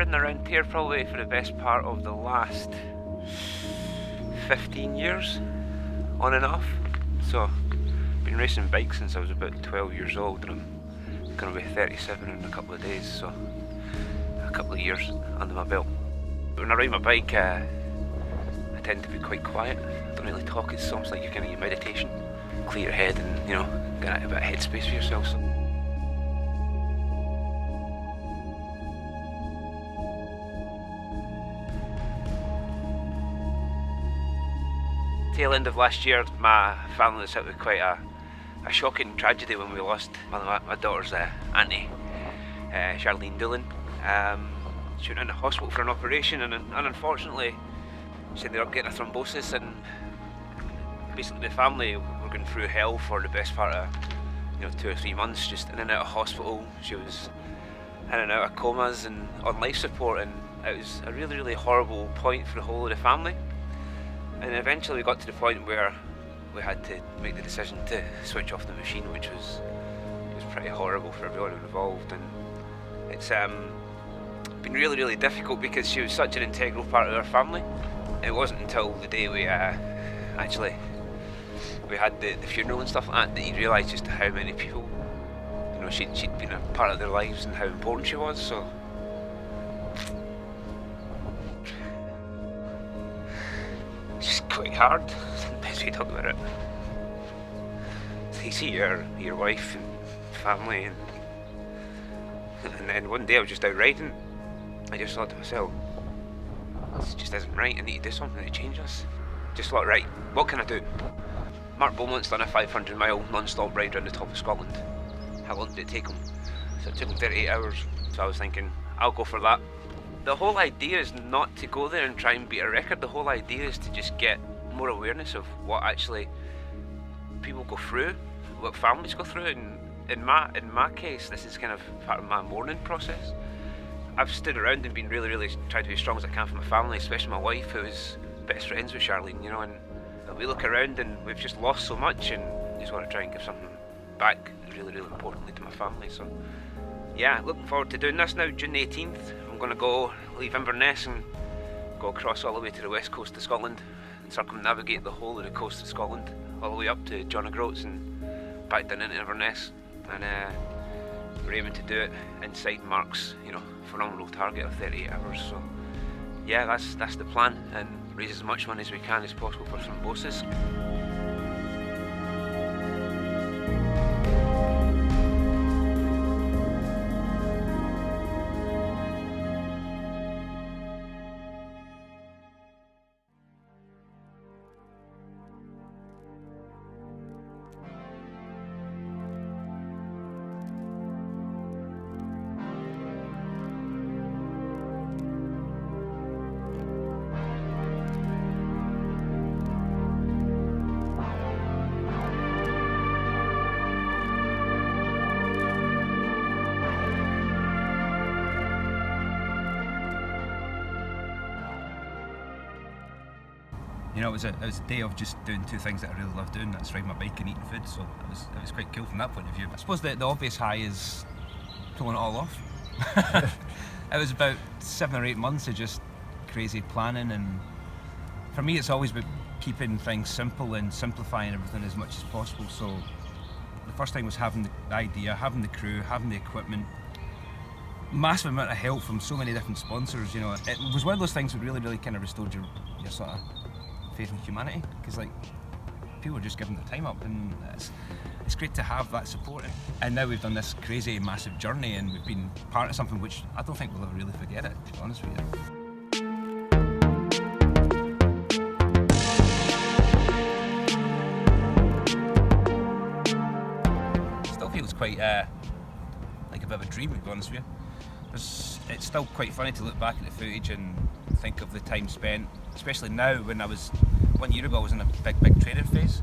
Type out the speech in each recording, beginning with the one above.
ridden around here probably for the best part of the last 15 years, on and off. So, been racing bikes since I was about 12 years old, and I'm going to be 37 in a couple of days, so a couple of years under my belt. When I ride my bike, I tend to be quite quiet. I don't really talk. It's almost like you're kind of your meditation. Clear your head and, you know, get a bit of headspace for yourself. So. Tail end of last year, my family was hit with quite a shocking tragedy when we lost one of my daughter's auntie, Charlene Doolan. She went into hospital for an operation, and unfortunately she ended up getting a thrombosis, and basically the family were going through hell for the best part of 2 or 3 months, just in and out of hospital. She was in and out of comas and on life support, and it was a really, really horrible point for the whole of the family. And eventually we got to the point where we had to make the decision to switch off the machine, which was pretty horrible for everyone involved. And it's been really, really difficult because she was such an integral part of our family. It wasn't until the day we actually had the funeral and stuff like that you realise just how many people, she'd been a part of their lives and how important she was. So it's just quite hard. That's the best way to talk about it. You see your wife and family, and then one day I was just out riding. I just thought to myself, this just isn't right. I need to do something to change this. Just thought, right, what can I do? Mark Beaumont's done a 500-mile non-stop ride around the top of Scotland. How long did it take him? So it took him 38 hours. So I was thinking, I'll go for that. The whole idea is not to go there and try and beat a record. The whole idea is to just get more awareness of what actually people go through, what families go through. And in my case, this is kind of part of my mourning process. I've stood around and been really, really tried to be as strong as I can for my family, especially my wife, who is best friends with Charlene, and we look around and we've just lost so much, and just want to try and give something back, really, really importantly, to my family. So yeah, looking forward to doing this now. June 18th, I'm going to leave Inverness and go across all the way to the west coast of Scotland and circumnavigate the whole of the coast of Scotland, all the way up to John O'Groats and back down into Inverness. And we're aiming to do it inside Mark's, phenomenal target of 38 hours. So yeah, that's the plan, and raise as much money as we can as possible for thrombosis. It was a day of just doing two things that I really love doing. That's riding my bike and eating food. So it was quite cool from that point of view. I suppose the obvious high is pulling it all off. It was about 7 or 8 months of just crazy planning, and for me it's always about keeping things simple and simplifying everything as much as possible. So the first thing was having the idea, having the crew, having the equipment, massive amount of help from so many different sponsors. It was one of those things that really, really kind of restored your sort of faith in humanity, because people are just giving their time up, and it's great to have that support. And now we've done this crazy massive journey, and we've been part of something which I don't think we'll ever really forget it, to be honest with you. It still feels quite like a bit of a dream, to be honest with you. It's still quite funny to look back at the footage and think of the time spent, especially now when 1 year ago I was in a big training phase,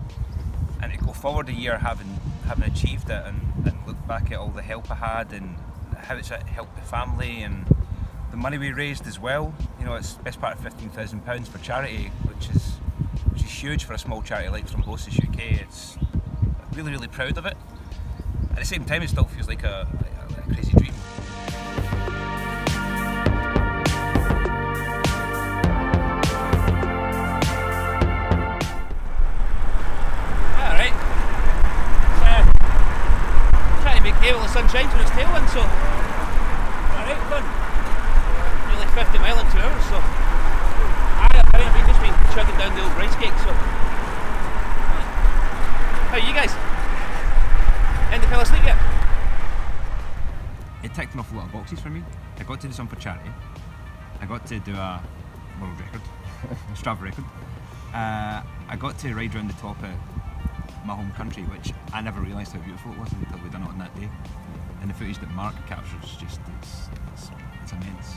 and to go forward a year having achieved it, and look back at all the help I had and how it's helped the family and the money we raised as well. It's the best part of £15,000 for charity, which is huge for a small charity like Thrombosis UK. It's really, really proud of it. At the same time, it still feels like a crazy dream. make hay while the sun shines when it's tailwind, so alright, done. Nearly 50 mile in 2 hours, so I've just been chugging down the old rice cake, so how are you guys? Any fell asleep yet? It ticked an awful lot of boxes for me. I got to do something for charity. I got to do a world record, a Strava record. I got to ride around the top of my home country, which I never realised how beautiful it was until we'd done it on that day. And the footage that Mark captures just, it's immense.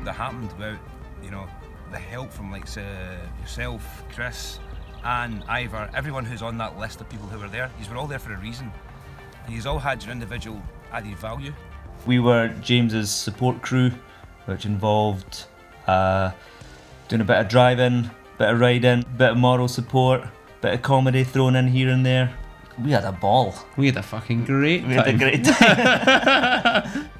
That happened without, you know, the help from like yourself, Chris, and Ivor, everyone who's on that list of people who were there. Yous were all there for a reason, and yous all had your individual added value. We were James's support crew, which involved doing a bit of driving, bit of riding, bit of moral support, bit of comedy thrown in here and there. We had a ball. We had a fucking great time. We had a great time.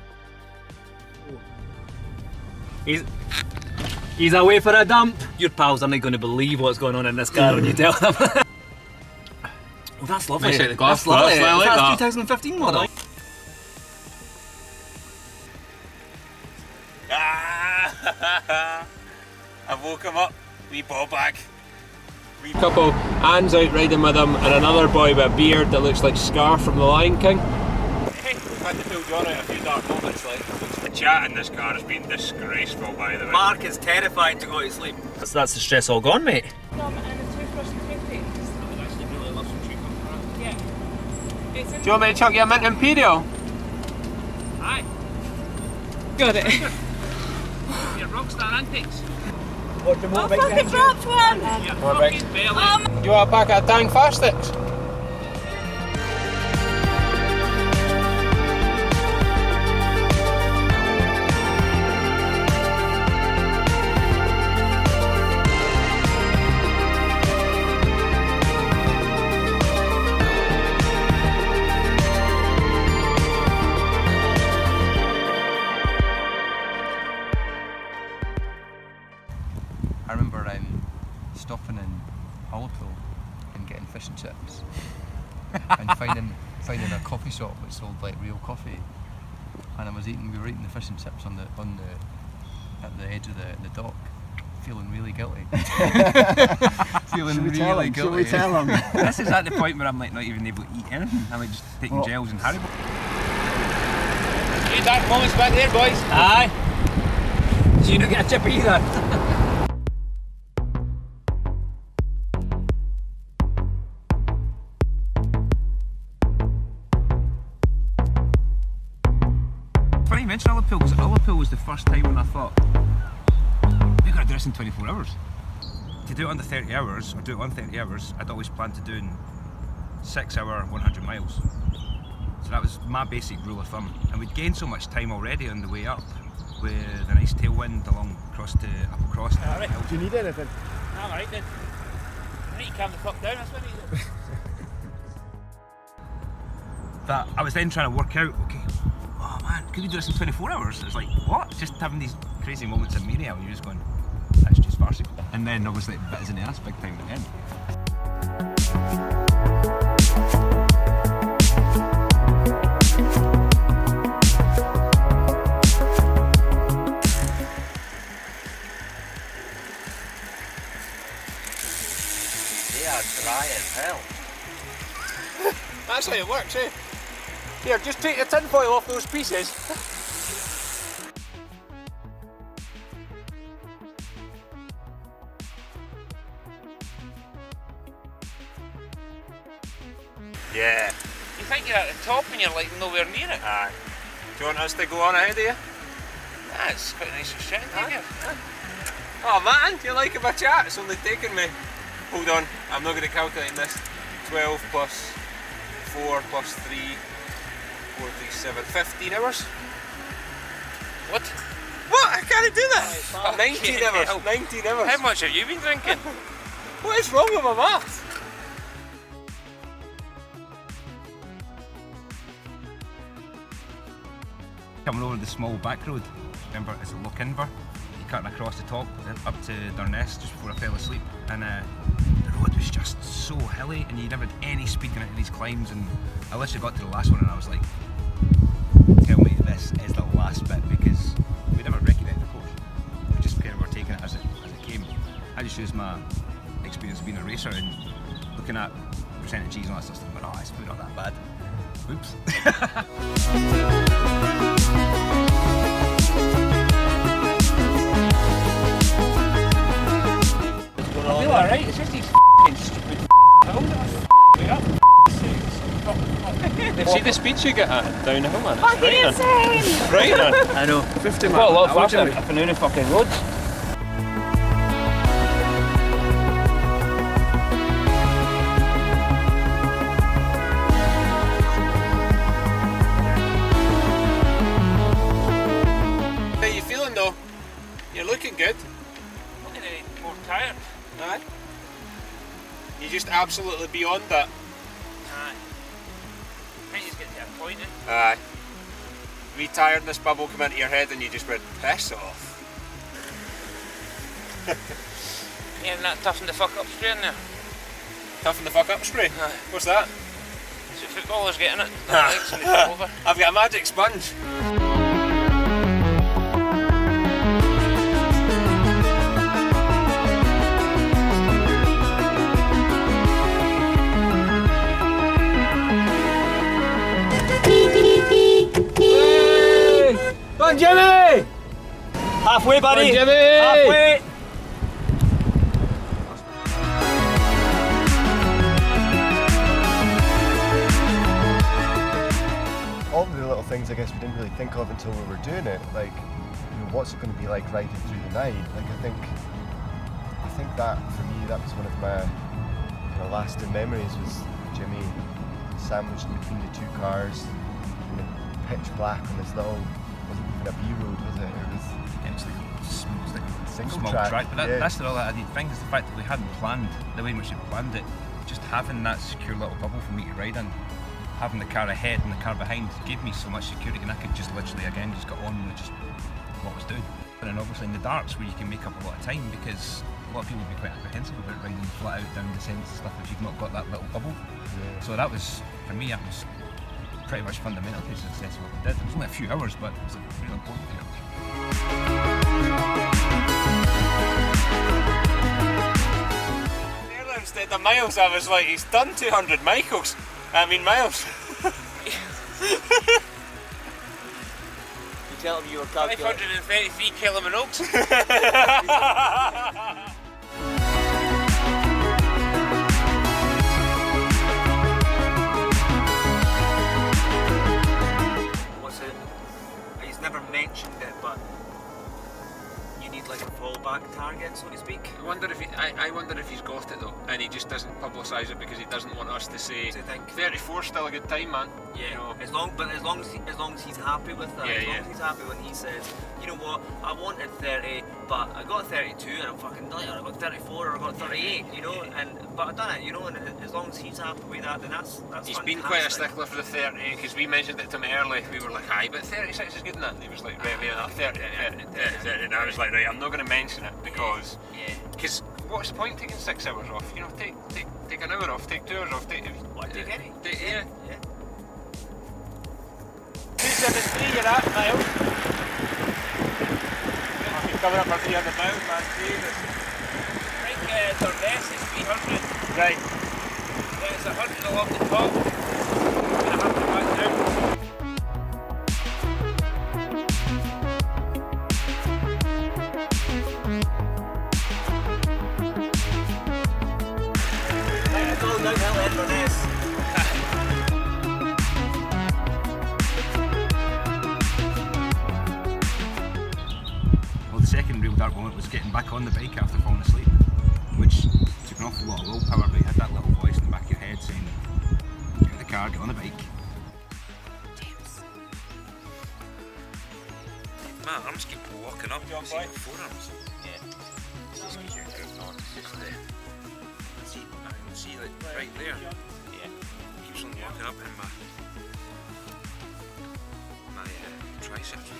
He's away for a dump. Your pals are not going to believe what's going on in this car when you tell them. Oh, that's lovely. Nice out the glass. That's lovely. I like That's that. 2015 model. I woke him up, wee ball bag. Couple, Anne's out riding with him, and another boy with a beard that looks like Scar from The Lion King. We've had to pull John out a few dark moments, like. The chat in this car has been disgraceful, by the way. Mark is terrified to go to sleep. That's the stress all gone, mate. And a toothbrush and toothpaste. I would actually really love some chewing gum. Yeah. It's in Do you want me to chuck you a mint imperial? Aye. Got it. Your rockstar antics. I fucking dropped one! Your fucking belly. You want a pack of Tang Fast Sticks? I remember stopping in Hullpool and getting fish and chips and finding a coffee shop which sold like real coffee, and we were eating the fish and chips at the edge of the dock, feeling really guilty. Feeling really guilty. Should we tell them? This is at the point where I'm like not even able to eat anything. I'm like just taking gels and Haribo. Hey, dark moments back there, boys. Aye. So you don't get a chip either. Funny you mention Ullapool, because Ullapool was the first time when I thought, we've got to do this in 24 hours. To do it under 30 hours, or do it on 30 hours, I'd always planned to doing 6 hour, 100 miles. So that was my basic rule of thumb. And we'd gained so much time already on the way up, with a nice tailwind along across to Applecross. Alright. Do you need anything? I'm alright then. I need to calm the fuck down, that's what I need. That I was then trying to work out, okay, oh man, could we do this in 24 hours? It's like, what? Just having these crazy moments in mania and you're just going, that's just farcical. And then obviously it bit us in the ass big time at the end. They are dry as hell. That's how it works, eh? Here, just take the tinfoil off those pieces. Yeah. You think you're at the top and you're like nowhere near it? Aye. Do you want us to go on ahead of you? That's quite a nice restraint, ain't it? Oh man, do you like a bit of chat? It's only taken me, hold on, I'm not going to calculate this, 12 plus 4 plus 3, 4, 3, 7, 15 hours? What? What? I can't do that! 19 hours, 19 hours. How much have you been drinking? What is wrong with my maths? Coming over the small back road, remember it's a look inver, you cutting across the top up to Durness just before I fell asleep, and the road was just so hilly and you never had any speed going into these climbs, and I literally got to the last one and I was like, tell me this is the last bit, because we never recognised the course, we just kind of were taking it as it came. I just used my experience of being a racer and looking at percentages and all that stuff, but oh, it's probably not that bad. Oops. I feel alright, it's just these f***ing stupid hills that are f***ing up. See the speeds you get at down the hill, man. It's Fucking insane! frightening. I know. 50 Got a lot miles faster an hour. if I knew the fucking roads. How you feeling though? You're looking good. I'm looking more tired. Aye. You just absolutely beyond that. Aye. I just get to a point, eh? Aye. Wee tiredness bubble come into your head and you just went, piss off. Yeah, that toughen the fuck up strain there. Toughen the fuck up spray? Aye. What's that? So footballers getting it. Legs and they fall over. I've got a magic sponge. Go on, Jimmy! Halfway, buddy! Go on, Jimmy! Halfway! All the little things I guess we didn't really think of until we were doing it, like, you know, what's it going to be like riding through the night? Like, I think that for me, that was one of my lasting memories, was Jimmy sandwiched in between the two cars, in the pitch black on this little, wasn't even a B road, was it? It was It's like a Single small track, but yeah. that's all that I think is the fact that we hadn't planned the way in which we planned it. Just having that secure little bubble for me to ride in, having the car ahead and the car behind gave me so much security, and I could just literally again just get on with just what I was doing. And then obviously in the darts where you can make up a lot of time, because a lot of people would be quite apprehensive about riding flat out down descents and stuff if you've not got that little bubble. Yeah. So that was, for me, that was pretty much fundamental to the success of what we did. It was only a few hours, but it was a really important few hours. Instead of miles, I was like, he's done 200 miles. Miles. You tell him you were calculating. 533 Killam and Oaks. What's it? He's never mentioned it, but you need like a fallback target, so to speak. I wonder if he's got it though, and he just doesn't publicise it because he doesn't want us to say. Do you think? 34 's still a good time, man. Yeah, You know. as long as he's happy with that, Yeah, as long yeah. as he's happy when he says, you know what, I wanted 30, but I got 32 and I'm fucking done it, or I got 34 or I got 38, you know, but I done it, you know, and as long as he's happy with that, then that's He's fantastic. been quite a stickler for the 30 because we mentioned it to him early. We were like, aye, but 36 is good enough. And he was like, right, 30, 30. And I was like, right, I'm not going to mention it because what's the point taking 6 hours off? You know, take an hour off, take 2 hours off, take any? Yeah. Yeah. 273 you're at, Miles. You're coming up for 300 miles, man. Jesus. I think Durness is 300. Right. Then it's 100 along the top. And 100 back down. It's all downhill at Inverness. back on the bike after falling asleep, which took an awful lot of willpower, but you had that little voice in the back of your head saying, get out of the car, get on the bike. My arms keep walking up. You see my forearms? Yeah. It's just because you're grooving on. It's just the... I can see like right there. Yeah. It keeps on walking up in my triceps.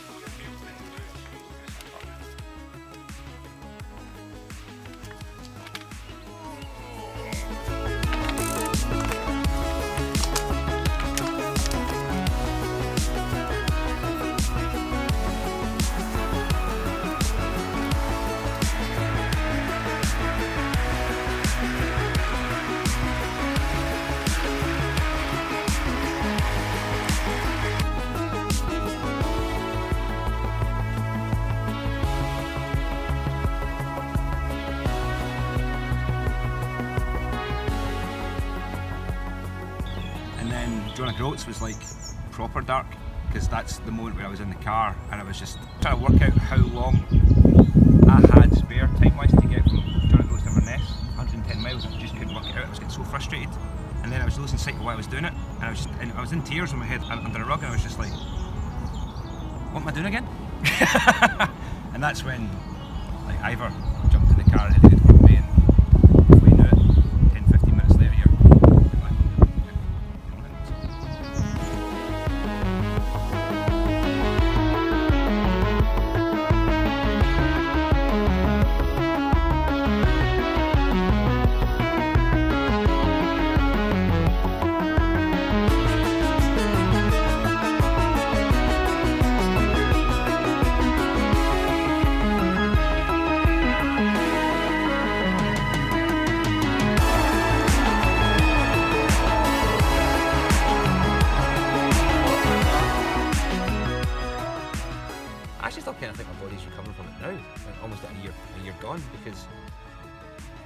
Groats was like proper dark, because that's the moment where I was in the car and I was just trying to work out how long I had spare time-wise to get from John Groats to Inverness, 110 miles, and I just couldn't work it out. I was getting so frustrated, and then I was losing sight of why I was doing it, and I was in tears on my head under a rug, and I was just like, what am I doing again? And that's when like Ivor jumped in the car and headed for me, and before you knew it, 10-15 minutes later you're back.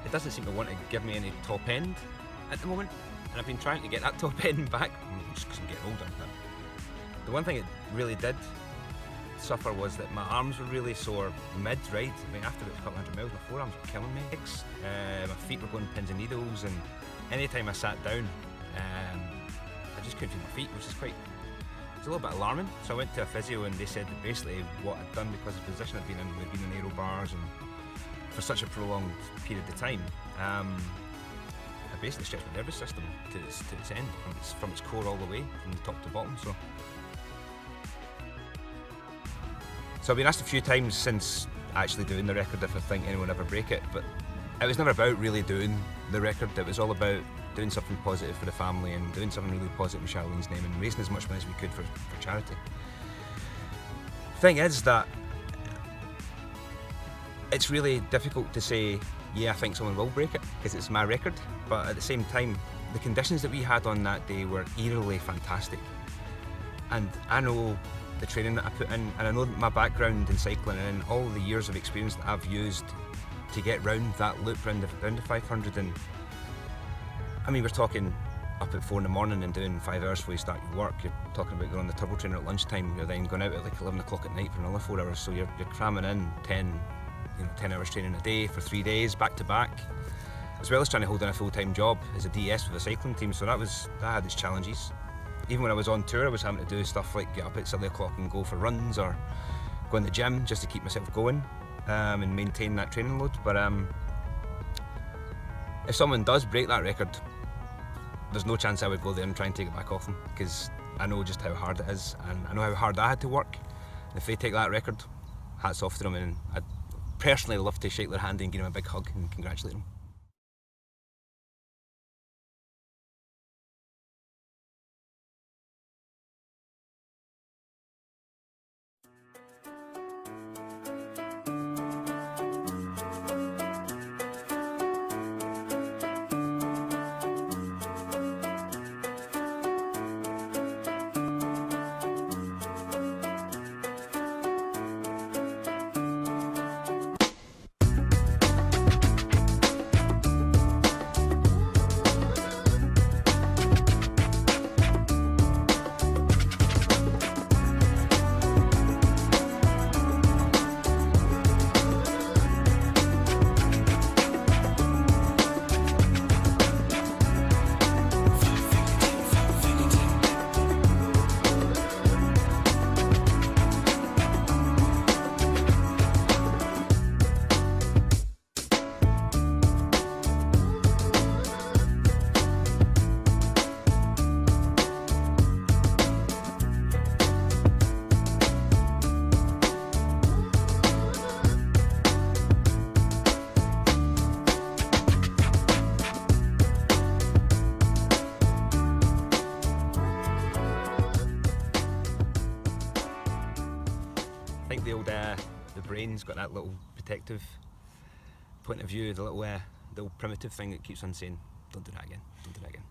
It doesn't seem to want to give me any top end at the moment, and I've been trying to get that top end back. I'm just getting older. But the one thing it really did suffer was that my arms were really sore mid-ride. I mean, after about a couple hundred miles, my forearms were killing me. My feet were going pins and needles, and any time I sat down, I just couldn't feel my feet, which is it's a little bit alarming. So I went to a physio, and they said that basically what I'd done, because of the position I'd been in, we'd been in aero bars and for such a prolonged period of time, I basically stretched my nervous system to its end, from its core all the way, from the top to bottom. So I've been asked a few times since actually doing the record if I think anyone would ever break it, but it was never about really doing the record. It was all about doing something positive for the family and doing something really positive with Charlene's name and raising as much money as we could for charity. The thing is that it's really difficult to say, yeah, I think someone will break it, because it's my record, but at the same time, the conditions that we had on that day were eerily fantastic. And I know the training that I put in, and I know my background in cycling and all the years of experience that I've used to get round that loop round the 500. And I mean, we're talking up at 4 in the morning and doing 5 hours before you start your work. You're talking about going on the turbo trainer at lunchtime. You're then going out at like 11 o'clock at night for another 4 hours. So you're cramming in 10 hours training a day for 3 days back to back, as well as trying to hold down a full-time job as a DS with a cycling team. So that had its challenges. Even when I was on tour, I was having to do stuff like get up at 7 o'clock and go for runs, or go in the gym just to keep myself going and maintain that training load. But if someone does break that record, there's no chance I would go there and try and take it back off them, because I know just how hard it is, and I know how hard I had to work. And if they take that record, hats off to them, and I'd personally love to shake their hand and give them a big hug and congratulate them. think the old the brain's got that little protective point of view, the little primitive thing that keeps on saying, don't do that again, don't do that again.